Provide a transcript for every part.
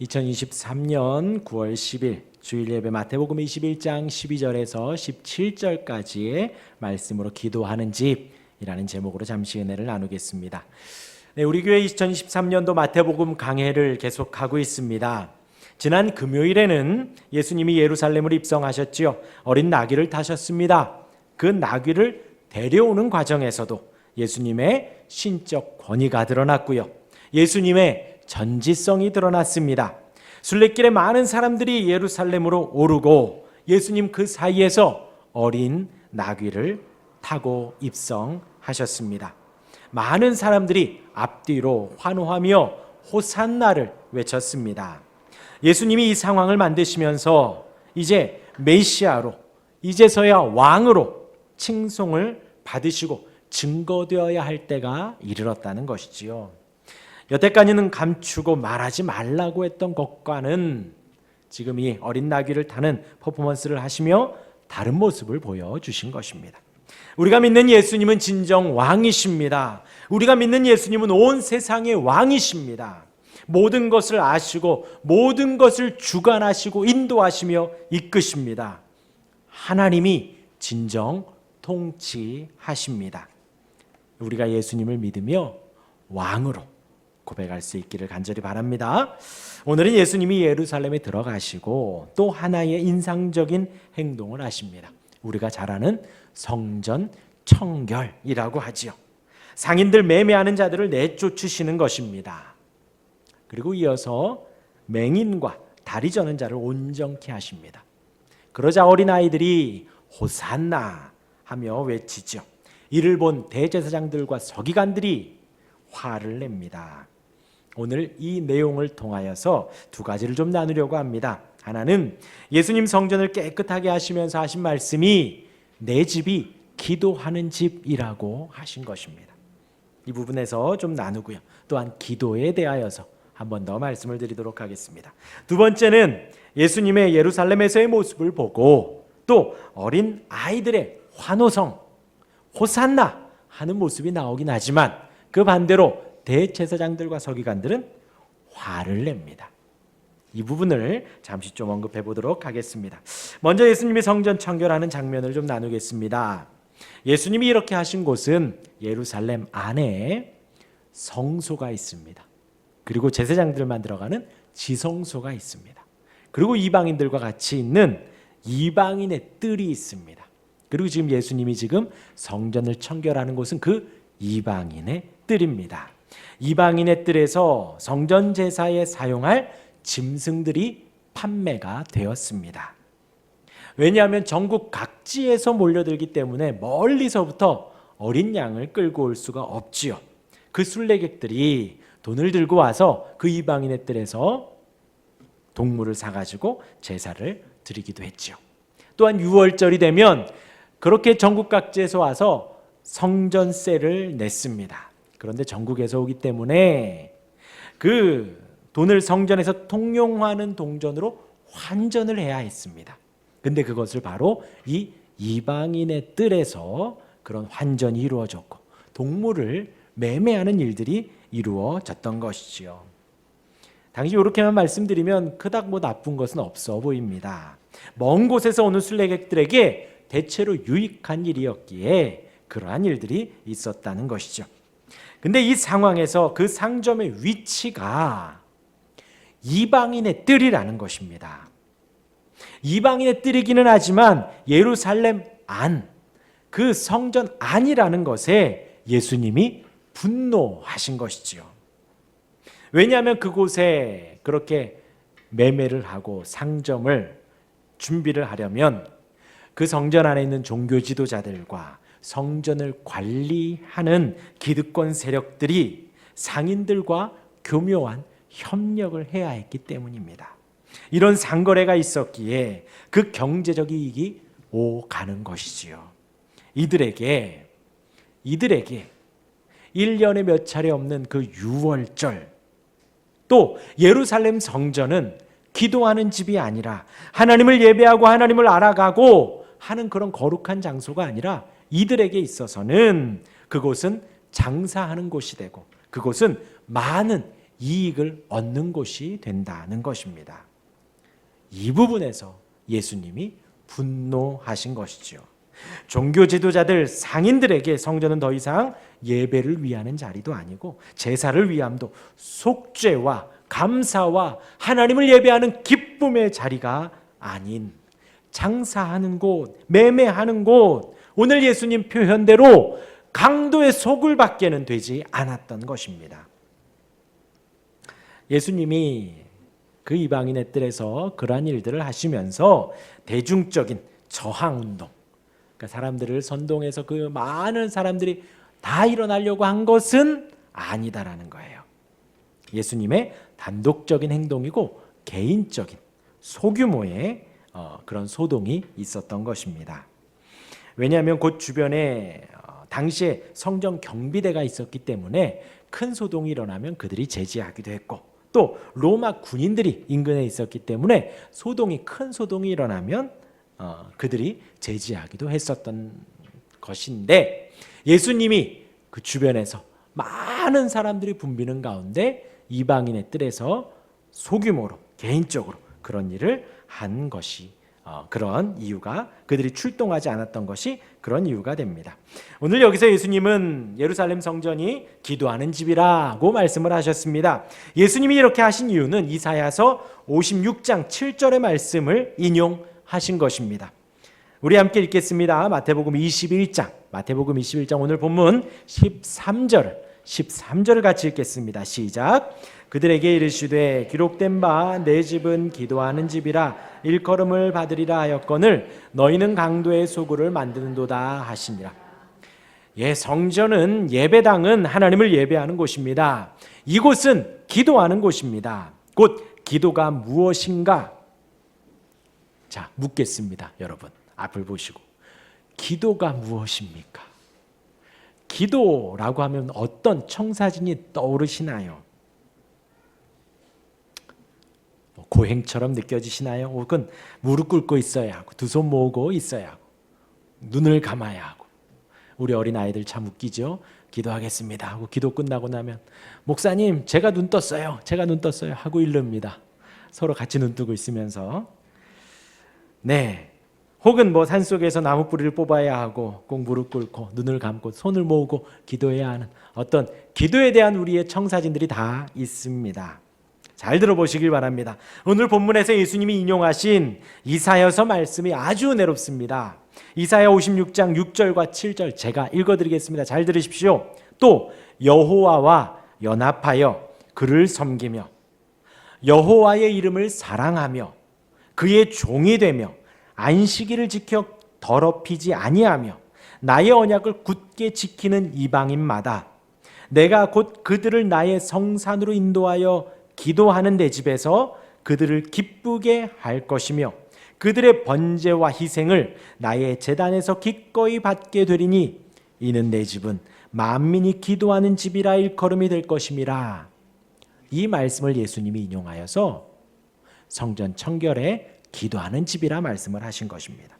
2023년 9월 10일 주일 예배 마태복음 21장 12절에서 17절까지의 말씀으로 기도하는 집이라는 제목으로 잠시 은혜를 나누겠습니다. 네, 우리 교회 2023년도 마태복음 강해를 계속하고 있습니다. 지난 금요일에는 예수님이 예루살렘으로 입성하셨지요. 어린 나귀를 타셨습니다. 그 나귀를 데려오는 과정에서도 예수님의 신적 권위가 드러났고요. 예수님의 전지성이 드러났습니다. 순례길에 많은 사람들이 예루살렘으로 오르고 예수님 그 사이에서 어린 나귀를 타고 입성하셨습니다. 많은 사람들이 앞뒤로 환호하며 호산나를 외쳤습니다. 예수님이 이 상황을 만드시면서 이제 메시아로, 이제서야 왕으로 칭송을 받으시고 증거되어야 할 때가 이르렀다는 것이지요. 여태까지는 감추고 말하지 말라고 했던 것과는 지금 이 어린 나귀를 타는 퍼포먼스를 하시며 다른 모습을 보여주신 것입니다. 우리가 믿는 예수님은 진정 왕이십니다. 우리가 믿는 예수님은 온 세상의 왕이십니다. 모든 것을 아시고 모든 것을 주관하시고 인도하시며 이끄십니다. 하나님이 진정 통치하십니다. 우리가 예수님을 믿으며 왕으로 고백할 수 있기를 간절히 바랍니다. 오늘은 예수님이 예루살렘에 들어가시고 또 하나의 인상적인 행동을 하십니다. 우리가 잘 아는 성전 청결이라고 하지요. 상인들 매매하는 자들을 내쫓으시는 것입니다. 그리고 이어서 맹인과 다리 저는 자를 온전케 하십니다. 그러자 어린아이들이 호산나 하며 외치죠. 이를 본 대제사장들과 서기관들이 화를 냅니다. 오늘 이 내용을 통하여서 두 가지를 좀 나누려고 합니다. 하나는 예수님 성전을 깨끗하게 하시면서 하신 말씀이 내 집이 기도하는 집이라고 하신 것입니다. 이 부분에서 좀 나누고요. 또한 기도에 대하여서 한 번 더 말씀을 드리도록 하겠습니다. 두 번째는 예수님의 예루살렘에서의 모습을 보고 또 어린 아이들의 환호성, 호산나 하는 모습이 나오긴 하지만 그 반대로 대제사장들과 서기관들은 화를 냅니다. 이 부분을 잠시 좀 언급해 보도록 하겠습니다. 먼저 예수님이 성전 청결하는 장면을 좀 나누겠습니다. 예수님이 이렇게 하신 곳은 예루살렘 안에 성소가 있습니다. 그리고 제사장들만 들어가는 지성소가 있습니다. 그리고 이방인들과 같이 있는 이방인의 뜰이 있습니다. 그리고 지금 예수님이 지금 성전을 청결하는 곳은 그 이방인의 뜰입니다. 이방인의 뜰에서 성전 제사에 사용할 짐승들이 판매가 되었습니다. 왜냐하면 전국 각지에서 몰려들기 때문에 멀리서부터 어린 양을 끌고 올 수가 없지요. 그 순례객들이 돈을 들고 와서 그 이방인의 뜰에서 동물을 사가지고 제사를 드리기도 했지요. 또한 6월절이 되면 그렇게 전국 각지에서 와서 성전세를 냈습니다. 그런데 전국에서 오기 때문에 그 돈을 성전에서 통용하는 동전으로 환전을 해야 했습니다. 근데 그것을 바로 이 이방인의 뜰에서 그런 환전이 이루어졌고 동물을 매매하는 일들이 이루어졌던 것이지요. 당시 이렇게만 말씀드리면 그닥 나쁜 것은 없어 보입니다. 먼 곳에서 오는 순례객들에게 대체로 유익한 일이었기에 그러한 일들이 있었다는 것이죠. 근데 이 상황에서 그 상점의 위치가 이방인의 뜰이라는 것입니다. 이방인의 뜰이기는 하지만 예루살렘 안, 그 성전 안이라는 것에 예수님이 분노하신 것이지요. 왜냐하면 그곳에 그렇게 매매를 하고 상점을 준비를 하려면 그 성전 안에 있는 종교 지도자들과 성전을 관리하는 기득권 세력들이 상인들과 교묘한 협력을 해야 했기 때문입니다. 이런 상거래가 있었기에 그 경제적 이익이 오가는 것이지요. 이들에게 1년에 몇 차례 없는 그 유월절, 또 예루살렘 성전은 기도하는 집이 아니라 하나님을 예배하고 하나님을 알아가고 하는 그런 거룩한 장소가 아니라 이들에게 있어서는 그곳은 장사하는 곳이 되고 그곳은 많은 이익을 얻는 곳이 된다는 것입니다. 이 부분에서 예수님이 분노하신 것이죠. 종교 지도자들, 상인들에게 성전은 더 이상 예배를 위하는 자리도 아니고 제사를 위함도 속죄와 감사와 하나님을 예배하는 기쁨의 자리가 아닌 장사하는 곳, 매매하는 곳, 오늘 예수님 표현대로 강도의 속을 밖에는 되지 않았던 것입니다. 예수님이 그 이방인의 뜰에서 그러한 일들을 하시면서 대중적인 저항운동, 그러니까 사람들을 선동해서 그 많은 사람들이 다 일어나려고 한 것은 아니다라는 거예요. 예수님의 단독적인 행동이고 개인적인 소규모의 그런 소동이 있었던 것입니다. 왜냐하면 곧 주변에 당시에 성전 경비대가 있었기 때문에 큰 소동이 일어나면 그들이 제지하기도 했고, 또 로마 군인들이 인근에 있었기 때문에 큰 소동이 일어나면 그들이 제지하기도 했었던 것인데, 예수님이 그 주변에서 많은 사람들이 붐비는 가운데 이방인의 뜰에서 소규모로 개인적으로 그런 일을 한 것이 그런 이유가, 그들이 출동하지 않았던 것이 그런 이유가 됩니다. 오늘 여기서 예수님은 예루살렘 성전이 기도하는 집이라고 말씀을 하셨습니다. 예수님이 이렇게 하신 이유는 이사야서 56장 7절의 말씀을 인용하신 것입니다. 우리 함께 읽겠습니다. 마태복음 21장 오늘 본문 13절을 같이 읽겠습니다. 시작. 그들에게 이르시되 기록된 바 내 집은 기도하는 집이라 일컬음을 받으리라 하였거늘 너희는 강도의 소굴을 만드는도다 하시니라. 성전은, 예배당은 하나님을 예배하는 곳입니다. 이곳은 기도하는 곳입니다. 곧 기도가 무엇인가? 자, 묻겠습니다. 여러분 앞을 보시고, 기도가 무엇입니까? 기도라고 하면 어떤 청사진이 떠오르시나요? 고행처럼 느껴지시나요? 혹은 무릎 꿇고 있어야 하고, 두 손 모으고 있어야 하고, 눈을 감아야 하고. 우리 어린아이들 참 웃기죠? 기도하겠습니다 하고 기도 끝나고 나면 목사님 제가 눈 떴어요 하고 이릅니다. 서로 같이 눈 뜨고 있으면서. 혹은 산속에서 나무 뿌리를 뽑아야 하고 꼭 무릎 꿇고 눈을 감고 손을 모으고 기도해야 하는 어떤 기도에 대한 우리의 청사진들이 다 있습니다. 잘 들어보시길 바랍니다. 오늘 본문에서 예수님이 인용하신 이사야서 말씀이 아주 은혜롭습니다. 이사야 56장 6절과 7절 제가 읽어드리겠습니다. 잘 들으십시오. 또 여호와와 연합하여 그를 섬기며 여호와의 이름을 사랑하며 그의 종이 되며 안식일을 지켜 더럽히지 아니하며 나의 언약을 굳게 지키는 이방인마다 내가 곧 그들을 나의 성산으로 인도하여 기도하는 내 집에서 그들을 기쁘게 할 것이며 그들의 번제와 희생을 나의 제단에서 기꺼이 받게 되리니 이는 내 집은 만민이 기도하는 집이라 일컬음이 될 것임이라. 이 말씀을 예수님이 인용하여서 성전 청결에 기도하는 집이라 말씀을 하신 것입니다.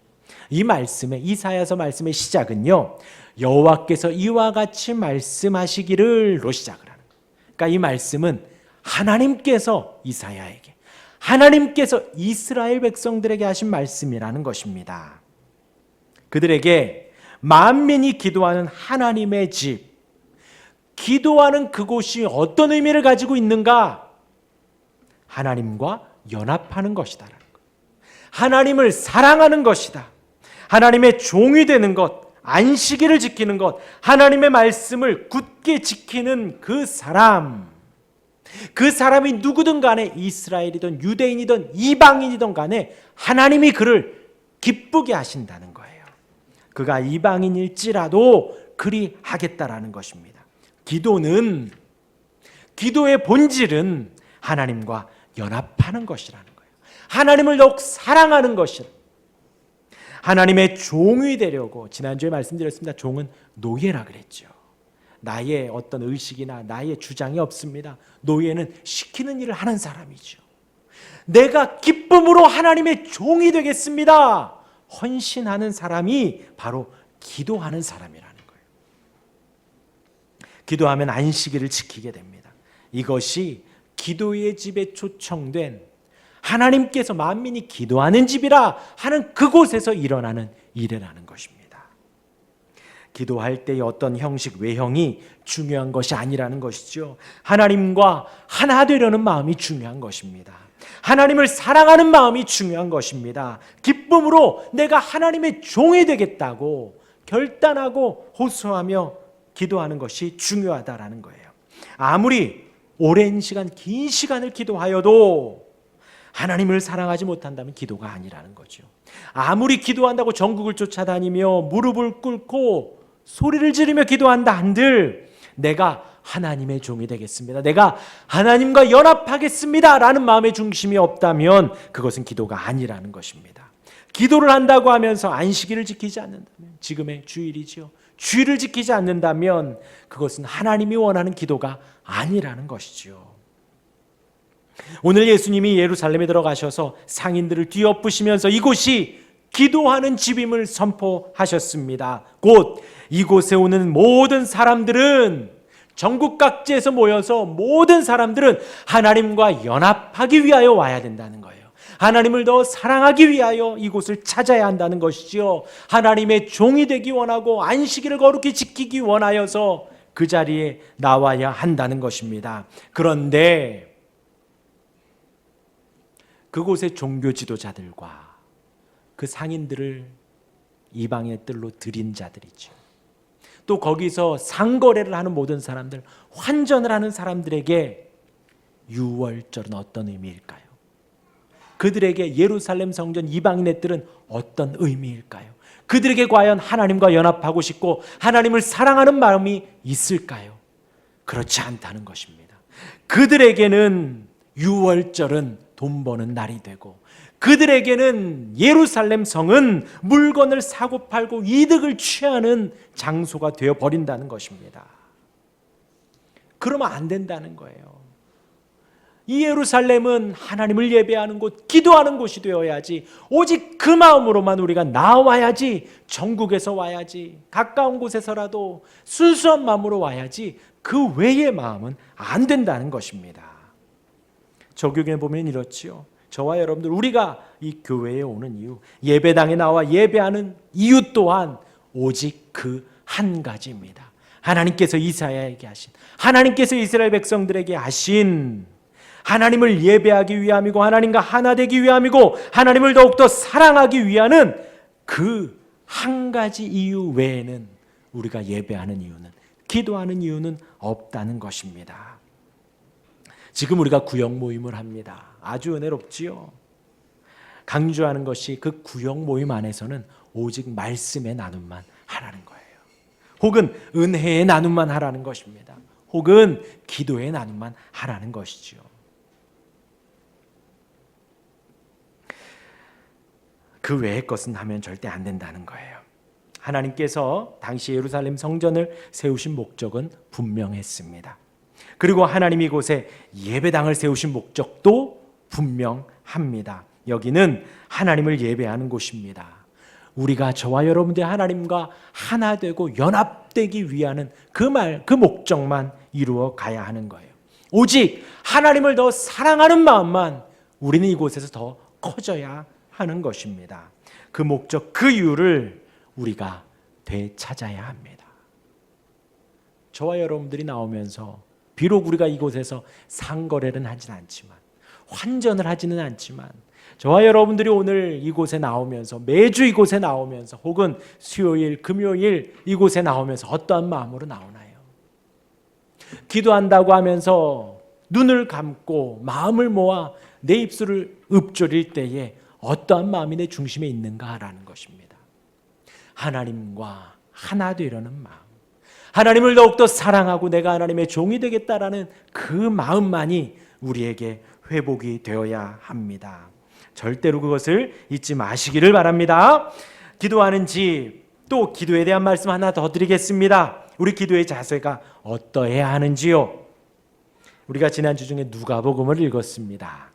이 말씀의, 이사야서 말씀의 시작은요, 여호와께서 이와 같이 말씀하시기를로 시작을 하는 거예요. 그러니까 이 말씀은 하나님께서 이사야에게, 하나님께서 이스라엘 백성들에게 하신 말씀이라는 것입니다. 그들에게 만민이 기도하는 하나님의 집, 기도하는 그곳이 어떤 의미를 가지고 있는가? 하나님과 연합하는 것이다. 하나님을 사랑하는 것이다. 하나님의 종이 되는 것, 안식일을 지키는 것, 하나님의 말씀을 굳게 지키는 그 사람이 누구든 간에 이스라엘이든 유대인이든 이방인이든 간에 하나님이 그를 기쁘게 하신다는 거예요. 그가 이방인일지라도 그리 하겠다라는 것입니다. 기도의 본질은 하나님과 연합하는 것이라는 거예요. 하나님을 더욱 사랑하는 것이라. 하나님의 종이 되려고, 지난주에 말씀드렸습니다. 종은 노예라 그랬죠. 나의 어떤 의식이나 나의 주장이 없습니다. 노예는 시키는 일을 하는 사람이죠. 내가 기쁨으로 하나님의 종이 되겠습니다. 헌신하는 사람이 바로 기도하는 사람이라는 거예요. 기도하면 안식일을 지키게 됩니다. 이것이 기도의 집에 초청된 하나님께서 만민이 기도하는 집이라 하는 그곳에서 일어나는 일이라는 것입니다. 기도할 때의 어떤 형식, 외형이 중요한 것이 아니라는 것이죠. 하나님과 하나 되려는 마음이 중요한 것입니다. 하나님을 사랑하는 마음이 중요한 것입니다. 기쁨으로 내가 하나님의 종이 되겠다고 결단하고 호소하며 기도하는 것이 중요하다라는 거예요. 아무리 오랜 시간, 긴 시간을 기도하여도 하나님을 사랑하지 못한다면 기도가 아니라는 거죠. 아무리 기도한다고 전국을 쫓아다니며 무릎을 꿇고 소리를 지르며 기도한다 한들 내가 하나님의 종이 되겠습니다, 내가 하나님과 연합하겠습니다 라는 마음의 중심이 없다면 그것은 기도가 아니라는 것입니다. 기도를 한다고 하면서 안식일을 지키지 않는다면, 지금의 주일이죠, 주일을 지키지 않는다면 그것은 하나님이 원하는 기도가 아니라는 것이죠. 오늘 예수님이 예루살렘에 들어가셔서 상인들을 뒤엎으시면서 이곳이 기도하는 집임을 선포하셨습니다. 곧 이곳에 오는 모든 사람들은, 전국 각지에서 모여서 모든 사람들은 하나님과 연합하기 위하여 와야 된다는 거예요. 하나님을 더 사랑하기 위하여 이곳을 찾아야 한다는 것이지요. 하나님의 종이 되기 원하고 안식일을 거룩히 지키기 원하여서 그 자리에 나와야 한다는 것입니다. 그런데 그곳의 종교 지도자들과 그 상인들을 이방의 뜰로 들인 자들이죠. 또 거기서 상거래를 하는 모든 사람들, 환전을 하는 사람들에게 유월절은 어떤 의미일까요? 그들에게 예루살렘 성전 이방인의 뜰은 어떤 의미일까요? 그들에게 과연 하나님과 연합하고 싶고 하나님을 사랑하는 마음이 있을까요? 그렇지 않다는 것입니다. 그들에게는 유월절은 돈 버는 날이 되고, 그들에게는 예루살렘 성은 물건을 사고 팔고 이득을 취하는 장소가 되어버린다는 것입니다. 그러면 안 된다는 거예요. 이 예루살렘은 하나님을 예배하는 곳, 기도하는 곳이 되어야지, 오직 그 마음으로만 우리가 나와야지, 전국에서 와야지, 가까운 곳에서라도 순수한 마음으로 와야지, 그 외의 마음은 안 된다는 것입니다. 적용해 보면 이렇지요. 저와 여러분들, 우리가 이 교회에 오는 이유, 예배당에 나와 예배하는 이유 또한 오직 그 한 가지입니다. 하나님께서 이사야에게 하신, 하나님께서 이스라엘 백성들에게 하신, 하나님을 예배하기 위함이고 하나님과 하나 되기 위함이고 하나님을 더욱더 사랑하기 위하는 그 한 가지 이유 외에는 우리가 예배하는 이유는, 기도하는 이유는 없다는 것입니다. 지금 우리가 구역 모임을 합니다. 아주 은혜롭지요. 강조하는 것이 그 구역 모임 안에서는 오직 말씀의 나눔만 하라는 거예요. 혹은 은혜의 나눔만 하라는 것입니다. 혹은 기도의 나눔만 하라는 것이죠. 그 외의 것은 하면 절대 안 된다는 거예요. 하나님께서 당시 예루살렘 성전을 세우신 목적은 분명했습니다. 그리고 하나님이 이곳에 예배당을 세우신 목적도 분명합니다. 여기는 하나님을 예배하는 곳입니다. 우리가 저와 여러분들이 하나님과 하나 되고 연합되기 위한 그 목적만 이루어 가야 하는 거예요. 오직 하나님을 더 사랑하는 마음만 우리는 이곳에서 더 커져야 하는 것입니다. 그 목적, 그 이유를 우리가 되찾아야 합니다. 저와 여러분들이 나오면서 비록 우리가 이곳에서 상거래는 하진 않지만, 환전을 하지는 않지만, 저와 여러분들이 오늘 이곳에 나오면서, 매주 이곳에 나오면서, 혹은 수요일, 금요일 이곳에 나오면서 어떠한 마음으로 나오나요? 기도한다고 하면서 눈을 감고 마음을 모아 내 입술을 읊조릴 때에 어떠한 마음이 내 중심에 있는가라는 것입니다. 하나님과 하나 되려는 마음, 하나님을 더욱더 사랑하고 내가 하나님의 종이 되겠다라는 그 마음만이 우리에게 회복이 되어야 합니다. 절대로 그것을 잊지 마시기를 바랍니다. 기도하는 집, 또 기도에 대한 말씀 하나 더 드리겠습니다. 우리 기도의 자세가 어떠해야 하는지요? 우리가 지난주 중에 누가복음을 읽었습니다.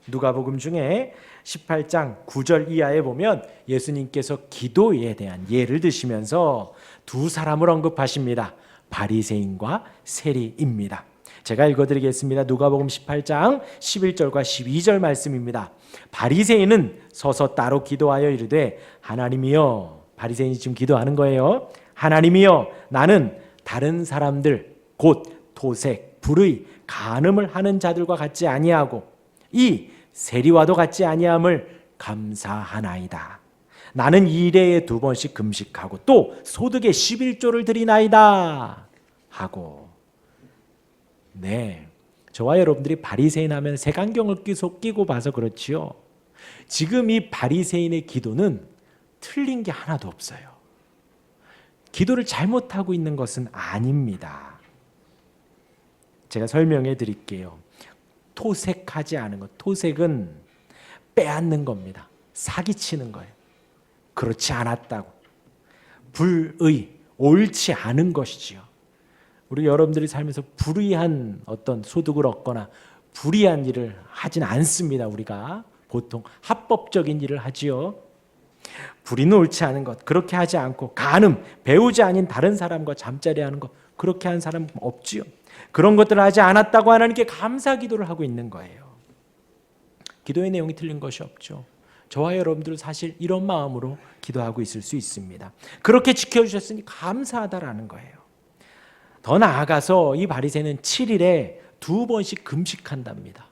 누가복음 중에 18장 9절 이하에 보면 예수님께서 기도에 대한 예를 드시면서 두 사람을 언급하십니다. 바리새인과 세리입니다. 제가 읽어드리겠습니다. 누가복음 18장 11절과 12절 말씀입니다. 바리새인은 서서 따로 기도하여 이르되 하나님이여, 바리새인이 지금 기도하는 거예요. 하나님이여, 나는 다른 사람들 곧 토색, 불의, 간음을 하는 자들과 같지 아니하고 이 세리와도 같지 아니함을 감사하나이다. 나는 일해에 2번씩 금식하고 또 소득의 11조를 드리나이다 하고. 네, 저와 여러분들이 바리새인 하면 색안경을 끼고 봐서 그렇지요. 지금 이 바리새인의 기도는 틀린 게 하나도 없어요. 기도를 잘못하고 있는 것은 아닙니다. 제가 설명해 드릴게요. 토색하지 않은 것, 토색은 빼앗는 겁니다. 사기치는 거예요. 그렇지 않았다고. 불의, 옳지 않은 것이지요. 우리 여러분들이 살면서 불의한 어떤 소득을 얻거나 불의한 일을 하진 않습니다. 우리가 보통 합법적인 일을 하지요. 불의는 옳지 않은 것, 그렇게 하지 않고 간음, 배우자 아닌 다른 사람과 잠자리하는 것, 그렇게 한 사람 없지요. 그런 것들을 하지 않았다고 하나님께 감사 기도를 하고 있는 거예요. 기도의 내용이 틀린 것이 없죠. 저와 여러분들은 사실 이런 마음으로 기도하고 있을 수 있습니다. 그렇게 지켜주셨으니 감사하다라는 거예요. 더 나아가서 이 바리새인은 7일에 2번씩 금식한답니다.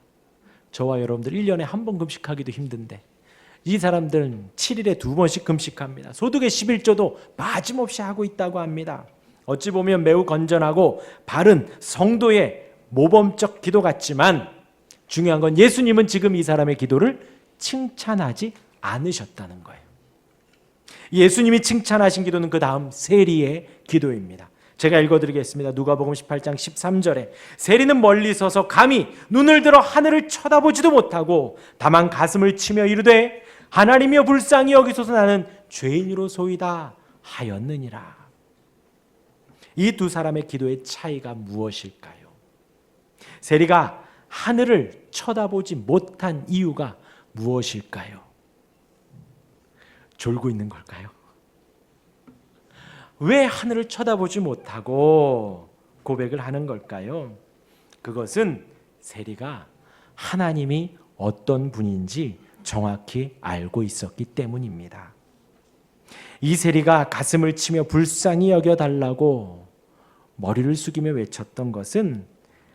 저와 여러분들 1년에 1번 금식하기도 힘든데 이 사람들은 7일에 2번씩 금식합니다. 소득의 11조도 빠짐없이 하고 있다고 합니다. 어찌 보면 매우 건전하고 바른 성도의 모범적 기도 같지만 중요한 건 예수님은 지금 이 사람의 기도를 칭찬하지 않으셨다는 거예요. 예수님이 칭찬하신 기도는 그 다음 세리의 기도입니다. 제가 읽어드리겠습니다. 누가복음 18장 13절에 세리는 멀리 서서 감히 눈을 들어 하늘을 쳐다보지도 못하고 다만 가슴을 치며 이르되 하나님이여 불쌍히 여기소서 나는 죄인으로소이다 하였느니라. 이 두 사람의 기도의 차이가 무엇일까요? 세리가 하늘을 쳐다보지 못한 이유가 무엇일까요? 졸고 있는 걸까요? 왜 하늘을 쳐다보지 못하고 고백을 하는 걸까요? 그것은 세리가 하나님이 어떤 분인지 정확히 알고 있었기 때문입니다. 이 세리가 가슴을 치며 불쌍히 여겨달라고 머리를 숙이며 외쳤던 것은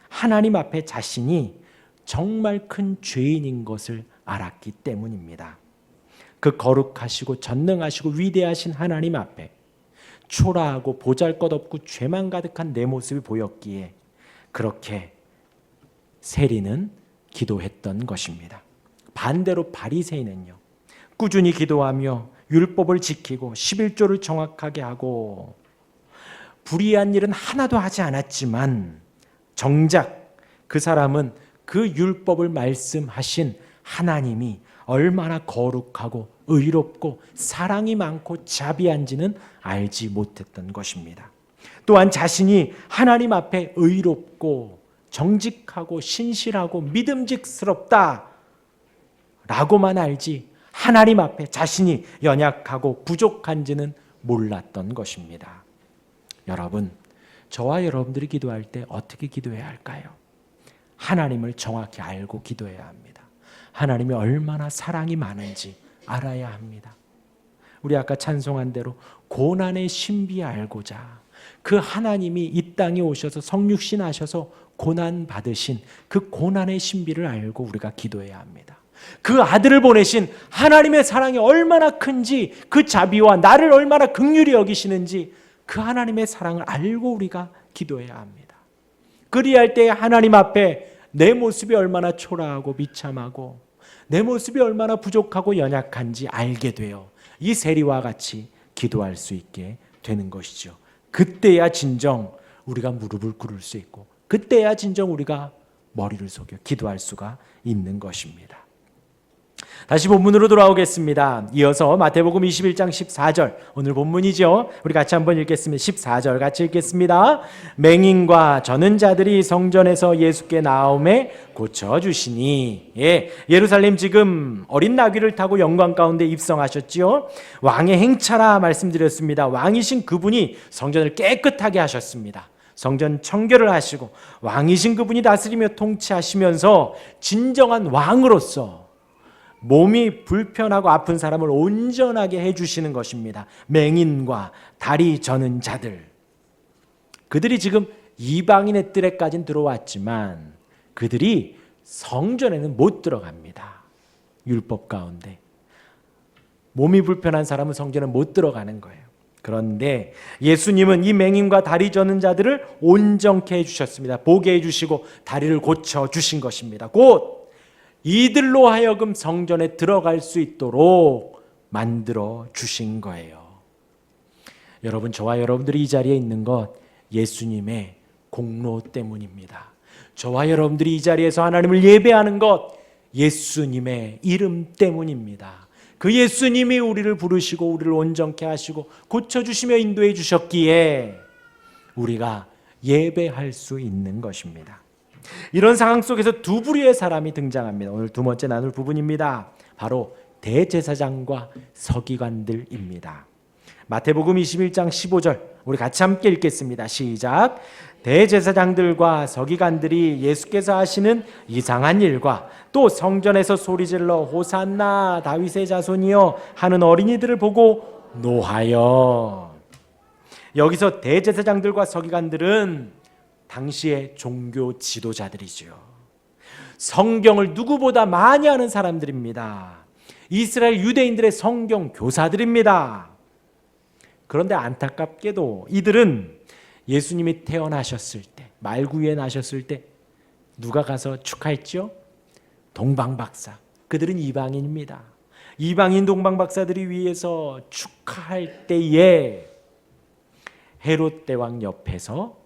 하나님 앞에 자신이 정말 큰 죄인인 것을 알았기 때문입니다. 그 거룩하시고 전능하시고 위대하신 하나님 앞에 초라하고 보잘것없고 죄만 가득한 내 모습이 보였기에 그렇게 세리는 기도했던 것입니다. 반대로 바리새인은요, 꾸준히 기도하며 율법을 지키고 11조를 정확하게 하고 불의한 일은 하나도 하지 않았지만 정작 그 사람은 그 율법을 말씀하신 하나님이 얼마나 거룩하고 의롭고 사랑이 많고 자비한지는 알지 못했던 것입니다. 또한 자신이 하나님 앞에 의롭고 정직하고 신실하고 믿음직스럽다 라고만 알지 하나님 앞에 자신이 연약하고 부족한지는 몰랐던 것입니다. 여러분, 저와 여러분들이 기도할 때 어떻게 기도해야 할까요? 하나님을 정확히 알고 기도해야 합니다. 하나님이 얼마나 사랑이 많은지 알아야 합니다. 우리 아까 찬송한 대로 고난의 신비 알고자 그 하나님이 이 땅에 오셔서 성육신 하셔서 고난 받으신 그 고난의 신비를 알고 우리가 기도해야 합니다. 그 아들을 보내신 하나님의 사랑이 얼마나 큰지, 그 자비와 나를 얼마나 긍휼히 여기시는지 그 하나님의 사랑을 알고 우리가 기도해야 합니다. 그리할 때 하나님 앞에 내 모습이 얼마나 초라하고 비참하고 내 모습이 얼마나 부족하고 연약한지 알게 되어 이 세리와 같이 기도할 수 있게 되는 것이죠. 그때야 진정 우리가 무릎을 꿇을 수 있고 그때야 진정 우리가 머리를 속여 기도할 수가 있는 것입니다. 다시 본문으로 돌아오겠습니다. 이어서 마태복음 21장 14절, 오늘 본문이죠. 우리 같이 한번 읽겠습니다. 14절 같이 읽겠습니다. 맹인과 저는 자들이 성전에서 예수께 나옴에 고쳐주시니. 예루살렘 지금 어린 나귀를 타고 영광 가운데 입성하셨지요. 왕의 행차라 말씀드렸습니다. 왕이신 그분이 성전을 깨끗하게 하셨습니다. 성전 청결을 하시고 왕이신 그분이 다스리며 통치하시면서 진정한 왕으로서 몸이 불편하고 아픈 사람을 온전하게 해주시는 것입니다. 맹인과 다리 저는 자들, 그들이 지금 이방인의 뜰에까지는 들어왔지만 그들이 성전에는 못 들어갑니다. 율법 가운데 몸이 불편한 사람은 성전에 못 들어가는 거예요. 그런데 예수님은 이 맹인과 다리 저는 자들을 온전케 해주셨습니다. 보게 해주시고 다리를 고쳐주신 것입니다. 곧 이들로 하여금 성전에 들어갈 수 있도록 만들어 주신 거예요. 여러분, 저와 여러분들이 이 자리에 있는 것 예수님의 공로 때문입니다. 저와 여러분들이 이 자리에서 하나님을 예배하는 것 예수님의 이름 때문입니다. 그 예수님이 우리를 부르시고 우리를 온전케 하시고 고쳐주시며 인도해 주셨기에 우리가 예배할 수 있는 것입니다. 이런 상황 속에서 두 부류의 사람이 등장합니다. 오늘 두 번째 나눌 부분입니다. 바로 대제사장과 서기관들입니다. 마태복음 21장 15절 우리 같이 함께 읽겠습니다. 시작. 대제사장들과 서기관들이 예수께서 하시는 이상한 일과 또 성전에서 소리질러 호산나 다윗의 자손이여 하는 어린이들을 보고 노하여. 여기서 대제사장들과 서기관들은 당시의 종교 지도자들이죠. 성경을 누구보다 많이 아는 사람들입니다. 이스라엘 유대인들의 성경 교사들입니다. 그런데 안타깝게도 이들은 예수님이 태어나셨을 때, 말구유에 나셨을 때 누가 가서 축하했죠? 동방박사. 그들은 이방인입니다. 이방인 동방박사들이 위에서 축하할 때에 헤롯 대왕 옆에서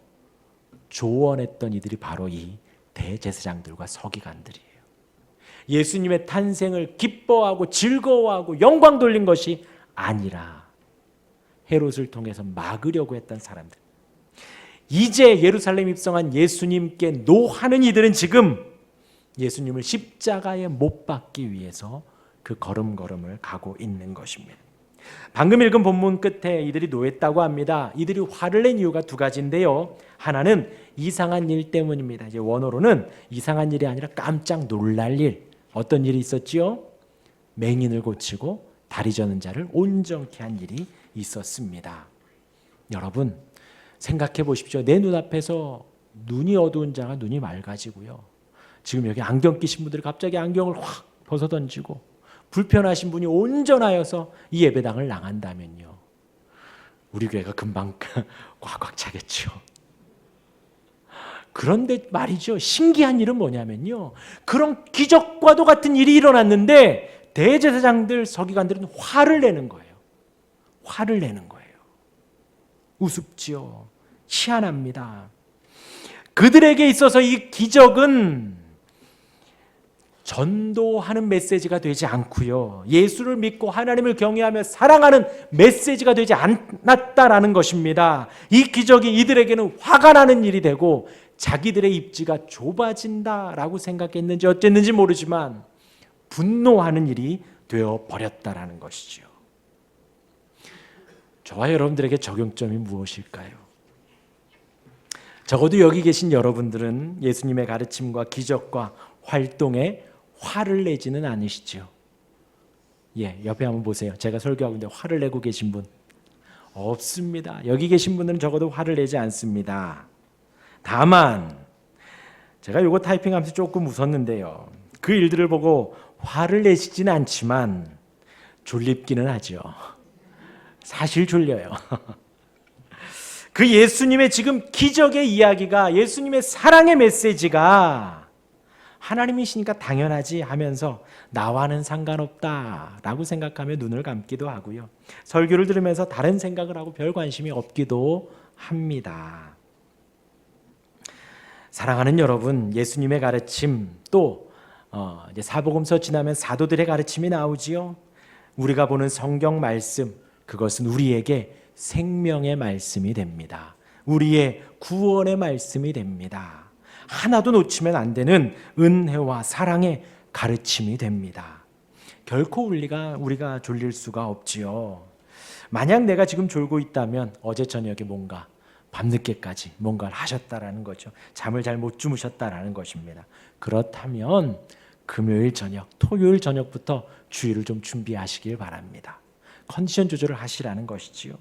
조언했던 이들이 바로 이 대제사장들과 서기관들이에요. 예수님의 탄생을 기뻐하고 즐거워하고 영광 돌린 것이 아니라 헤롯을 통해서 막으려고 했던 사람들. 이제 예루살렘 입성한 예수님께 노하는 이들은 지금 예수님을 십자가에 못 박기 위해서 그 걸음걸음을 가고 있는 것입니다. 방금 읽은 본문 끝에 이들이 노했다고 합니다. 이들이 화를 낸 이유가 두 가지인데요. 하나는 이상한 일 때문입니다. 이제 원어로는 이상한 일이 아니라 깜짝 놀랄 일. 어떤 일이 있었지요? 맹인을 고치고 다리 저는 자를 온전케 한 일이 있었습니다. 여러분 생각해 보십시오. 내 눈앞에서 눈이 어두운 자가 눈이 맑아지고요. 지금 여기 안경 끼신 분들이 갑자기 안경을 확 벗어던지고 불편하신 분이 온전하여서 이 예배당을 나간다면요. 우리 교회가 금방 꽉꽉 차겠죠. 그런데 말이죠. 신기한 일은 뭐냐면요. 그런 기적과도 같은 일이 일어났는데 대제사장들, 서기관들은 화를 내는 거예요. 화를 내는 거예요. 우습지요. 희한합니다. 그들에게 있어서 이 기적은 전도하는 메시지가 되지 않고요. 예수를 믿고 하나님을 경외하며 사랑하는 메시지가 되지 않았다라는 것입니다. 이 기적이 이들에게는 화가 나는 일이 되고 자기들의 입지가 좁아진다라고 생각했는지 어쨌는지 모르지만 분노하는 일이 되어버렸다라는 것이죠. 저와 여러분들에게 적용점이 무엇일까요? 적어도 여기 계신 여러분들은 예수님의 가르침과 기적과 활동에 화를 내지는 않으시죠? 예, 옆에 한번 보세요. 제가 설교하고 있는데 화를 내고 계신 분 없습니다. 여기 계신 분들은 적어도 화를 내지 않습니다. 다만 제가 이거 타이핑하면서 조금 웃었는데요. 그 일들을 보고 화를 내시지는 않지만 졸립기는 하죠. 사실 졸려요. 그 예수님의 지금 기적의 이야기가, 예수님의 사랑의 메시지가 하나님이시니까 당연하지 하면서 나와는 상관없다라고 생각하며 눈을 감기도 하고요. 설교를 들으면서 다른 생각을 하고 별 관심이 없기도 합니다. 사랑하는 여러분, 예수님의 가르침 또 이제 사복음서 지나면 사도들의 가르침이 나오지요. 우리가 보는 성경 말씀, 그것은 우리에게 생명의 말씀이 됩니다. 우리의 구원의 말씀이 됩니다. 하나도 놓치면 안 되는 은혜와 사랑의 가르침이 됩니다. 결코 우리가 졸릴 수가 없지요. 만약 내가 지금 졸고 있다면 어제 저녁에 뭔가 밤늦게까지 뭔가를 하셨다라는 거죠. 잠을 잘 못 주무셨다라는 것입니다. 그렇다면 금요일 저녁, 토요일 저녁부터 주일을 좀 준비하시길 바랍니다. 컨디션 조절을 하시라는 것이지요.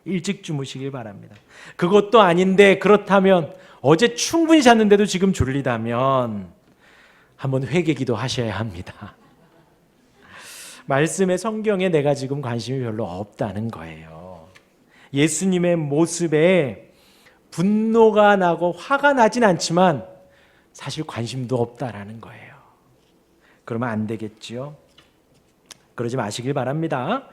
일찍 주무시길 바랍니다. 그것도 아닌데 그렇다면 어제 충분히 잤는데도 지금 졸리다면 한번 회개기도 하셔야 합니다. 말씀의 성경에 내가 지금 관심이 별로 없다는 거예요. 예수님의 모습에 분노가 나고 화가 나진 않지만 사실 관심도 없다라는 거예요. 그러면 안 되겠지요. 그러지 마시길 바랍니다.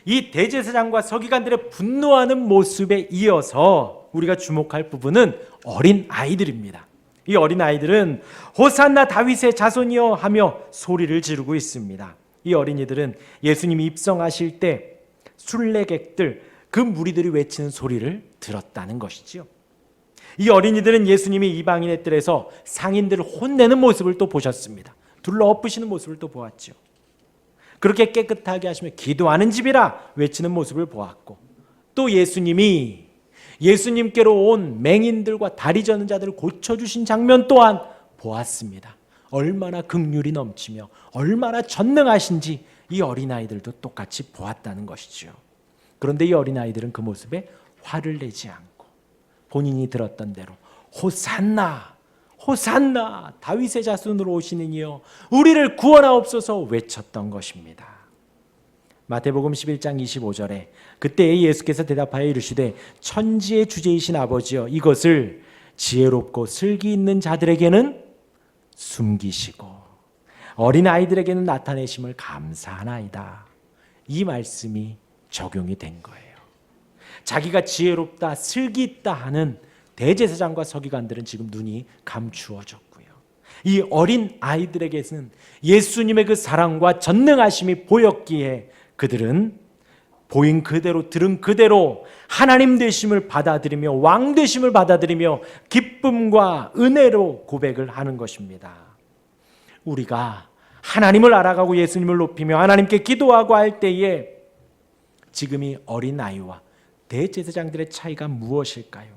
이 대제사장과 서기관들의 분노하는 모습에 이어서 우리가 주목할 부분은 어린 아이들입니다. 이 어린 아이들은 호산나 다윗의 자손이여 하며 소리를 지르고 있습니다. 이 어린이들은 예수님이 입성하실 때 순례객들, 그 무리들이 외치는 소리를 들었다는 것이지요. 이 어린이들은 예수님이 이방인의 뜰에서 상인들을 혼내는 모습을 또 보셨습니다. 둘러 엎으시는 모습을 또 보았죠. 그렇게 깨끗하게 하시며 기도하는 집이라 외치는 모습을 보았고, 또 예수님이 예수님께로 온 맹인들과 다리 저는 자들을 고쳐주신 장면 또한 보았습니다. 얼마나 긍휼이 넘치며 얼마나 전능하신지 이 어린아이들도 똑같이 보았다는 것이죠. 그런데 이 어린아이들은 그 모습에 화를 내지 않고 본인이 들었던 대로 호산나 호산나 다윗의 자손으로 오시는 이여 우리를 구원하옵소서 외쳤던 것입니다. 마태복음 11장 25절에 그때 예수께서 대답하여 이르시되 천지의 주제이신 아버지여 이것을 지혜롭고 슬기 있는 자들에게는 숨기시고 어린아이들에게는 나타내심을 감사하나이다. 이 말씀이 적용이 된 거예요. 자기가 지혜롭다, 슬기 있다 하는 대제사장과 서기관들은 지금 눈이 감추어졌고요. 이 어린 아이들에게는 예수님의 그 사랑과 전능하심이 보였기에 그들은 보인 그대로 들은 그대로 하나님 되심을 받아들이며 왕 되심을 받아들이며 기쁨과 은혜로 고백을 하는 것입니다. 우리가 하나님을 알아가고 예수님을 높이며 하나님께 기도하고 할 때에 지금 이 어린아이와 대제사장들의 차이가 무엇일까요?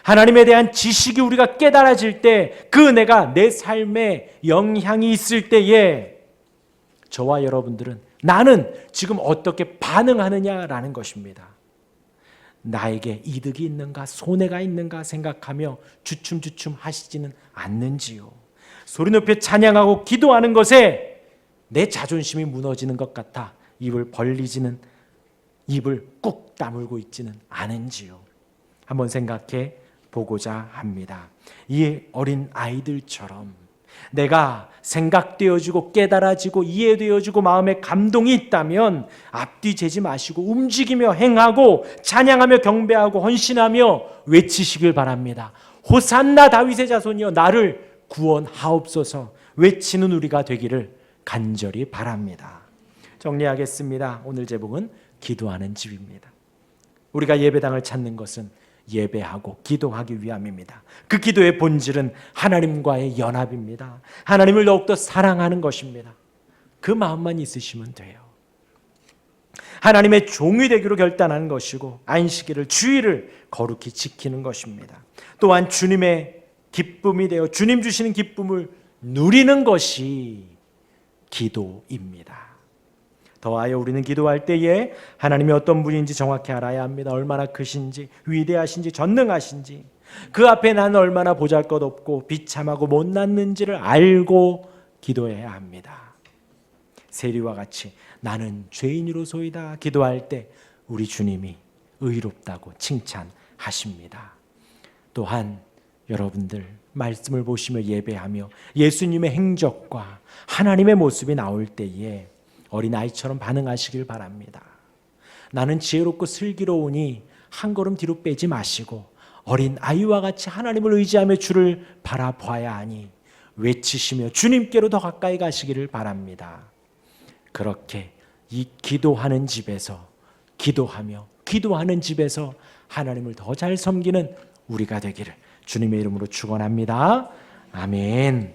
하나님에 대한 지식이 우리가 깨달아질 때 그 은혜가 내 삶에 영향이 있을 때에 저와 여러분들은 나는 지금 어떻게 반응하느냐라는 것입니다. 나에게 이득이 있는가 손해가 있는가 생각하며 주춤주춤 하시지는 않는지요. 소리 높여 찬양하고 기도하는 것에 내 자존심이 무너지는 것 같아 입을 꾹 다물고 있지는 않은지요. 한번 생각해 보고자 합니다. 이 어린 아이들처럼 내가 생각되어지고 깨달아지고 이해되어지고 마음에 감동이 있다면 앞뒤 재지 마시고 움직이며 행하고 찬양하며 경배하고 헌신하며 외치시길 바랍니다. 호산나 다윗의 자손이여 나를 구원하옵소서 외치는 우리가 되기를 간절히 바랍니다. 정리하겠습니다. 오늘 제목은 기도하는 집입니다. 우리가 예배당을 찾는 것은 예배하고 기도하기 위함입니다. 그 기도의 본질은 하나님과의 연합입니다. 하나님을 더욱더 사랑하는 것입니다. 그 마음만 있으시면 돼요. 하나님의 종이 되기로 결단하는 것이고 안식일을 주일을 거룩히 지키는 것입니다. 또한 주님의 기쁨이 되어 주님 주시는 기쁨을 누리는 것이 기도입니다. 더하여 우리는 기도할 때에 하나님이 어떤 분인지 정확히 알아야 합니다. 얼마나 크신지, 위대하신지, 전능하신지, 그 앞에 나는 얼마나 보잘것없고 비참하고 못났는지를 알고 기도해야 합니다. 세리와 같이 나는 죄인으로소이다 기도할 때 우리 주님이 의롭다고 칭찬하십니다. 또한 여러분들 말씀을 보시며 예배하며 예수님의 행적과 하나님의 모습이 나올 때에 어린아이처럼 반응하시길 바랍니다. 나는 지혜롭고 슬기로우니 한 걸음 뒤로 빼지 마시고 어린아이와 같이 하나님을 의지하며 주를 바라봐야 하니 외치시며 주님께로 더 가까이 가시기를 바랍니다. 그렇게 이 기도하는 집에서 기도하는 집에서 하나님을 더 잘 섬기는 우리가 되기를 주님의 이름으로 축원합니다. 아멘.